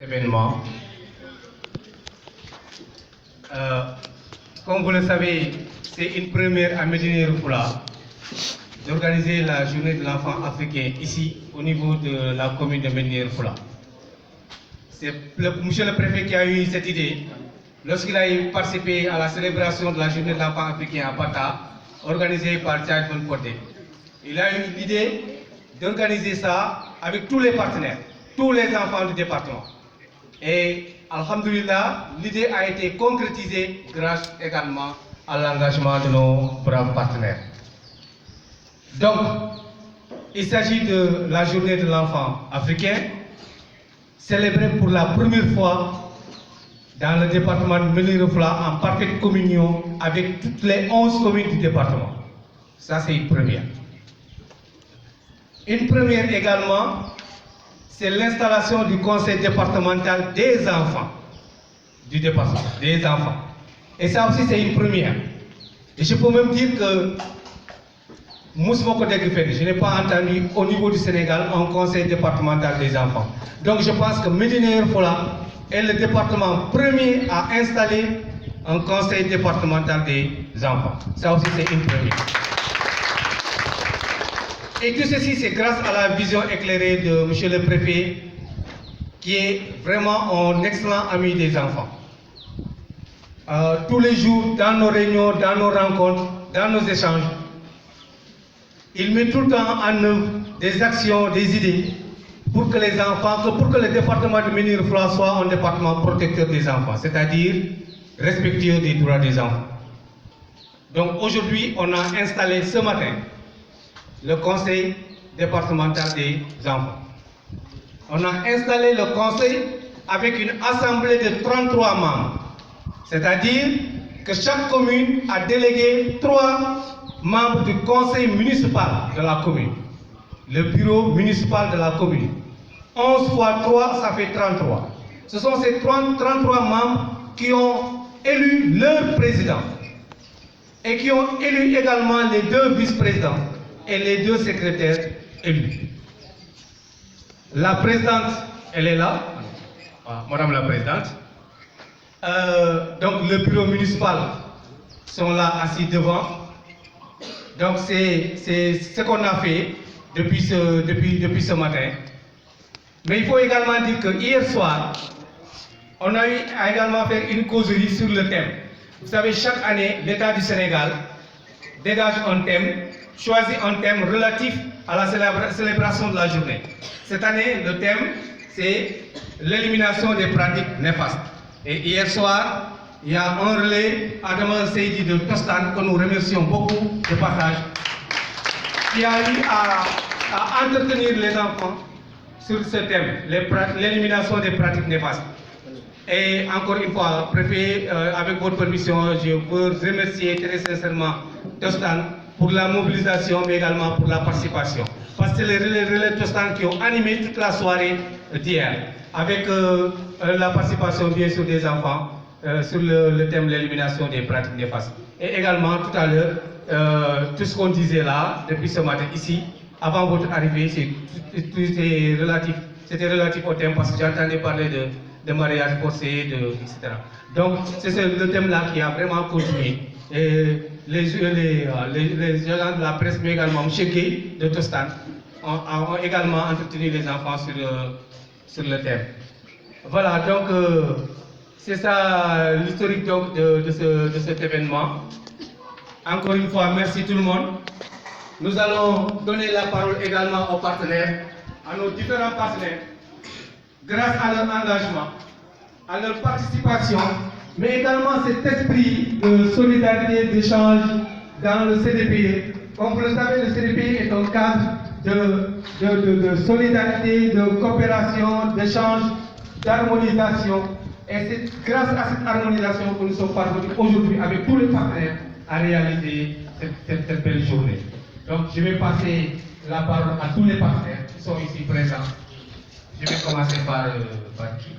événement. Comme vous le savez, c'est une première à Médina Yoro Fula d'organiser la journée de l'enfant africain ici au niveau de la commune de Médina Yoro Fula. C'est monsieur le préfet qui a eu cette idée lorsqu'il a participé à la célébration de la journée de l'enfant africain à Bata, organisée par Tchad Von Kodé. Il a eu l'idée d'organiser ça avec tous les partenaires, tous les enfants du département. Et alhamdoulilah, l'idée a été concrétisée grâce également à l'engagement de nos braves partenaires. Donc, il s'agit de la journée de l'enfant africain, célébrée pour la première fois dans le département de Médina Yoro Fula en parfaite communion avec toutes les 11 communes du département. Ça, c'est une première. Une première également, c'est l'installation du conseil départemental des enfants du département, des enfants. Et ça aussi, c'est une première. Et je peux même dire que je n'ai pas entendu au niveau du Sénégal un conseil départemental des enfants. Donc je pense que Médina Yoro Fula est le département premier à installer un conseil départemental des enfants. Ça aussi, c'est une première. Et tout ceci, c'est grâce à la vision éclairée de monsieur le préfet, qui est vraiment un excellent ami des enfants. Tous les jours, dans nos réunions, dans nos rencontres, dans nos échanges, il met tout le temps en œuvre des actions, des idées, pour que les enfants, pour que le département de Médina Yoro Fula soit un département protecteur des enfants, c'est-à-dire respectueux des droits des enfants. Donc aujourd'hui, on a installé ce matin le conseil départemental des enfants. On a installé le conseil avec une assemblée de 33 membres. C'est-à-dire que chaque commune a délégué 3 membres du conseil municipal de la commune. Le bureau municipal de la commune. 11 fois 3, ça fait 33. Ce sont ces 33 membres qui ont élu leur président et qui ont élu également les 2 vice-présidents et les 2 secrétaires élus. La présidente, elle est là, madame la présidente. Donc le bureau municipal sont là assis devant. Donc c'est ce qu'on a fait depuis ce matin. Mais il faut également dire que hier soir, on a eu à également fait une causerie sur le thème. Vous savez, chaque année, l'État du Sénégal dégage un thème, choisit un thème relatif à la célébration de la journée. Cette année, le thème, c'est l'élimination des pratiques néfastes. Et hier soir, il y a un relais, Adama Seydi de Tostan, que nous remercions beaucoup de passage, qui a eu à entretenir les enfants sur ce thème, l'élimination des pratiques néfastes. Et encore une fois, préfet, avec votre permission, je veux remercier très sincèrement Tostan pour la mobilisation, mais également pour la participation. Parce que c'est les relais Tostan qui ont animé toute la soirée d'hier, avec la participation bien sûr des enfants sur le thème de l'élimination des pratiques néfastes. Et également, tout à l'heure, tout ce qu'on disait là, depuis ce matin ici, avant votre arrivée, c'était relatif au thème, parce que j'entendais parler de mariage forcé, etc. Donc, c'est le thème-là qui a vraiment continué. Et les gens de la presse, mais également M. Gay de Tostan, ont également entretenu les enfants sur le thème. Voilà, donc c'est ça l'historique de cet événement. Encore une fois, merci tout le monde. Nous allons donner la parole également aux partenaires, à nos différents partenaires, grâce à leur engagement, à leur participation, mais également cet esprit de solidarité, d'échange dans le CDP. Comme vous le savez, le CDP est un cadre de solidarité, de coopération, d'échange, d'harmonisation. Et c'est grâce à cette harmonisation que nous sommes parvenus aujourd'hui avec tous les partenaires à réaliser cette belle journée. Donc je vais passer la parole à tous les partenaires qui sont ici présents. Je vais commencer par qui?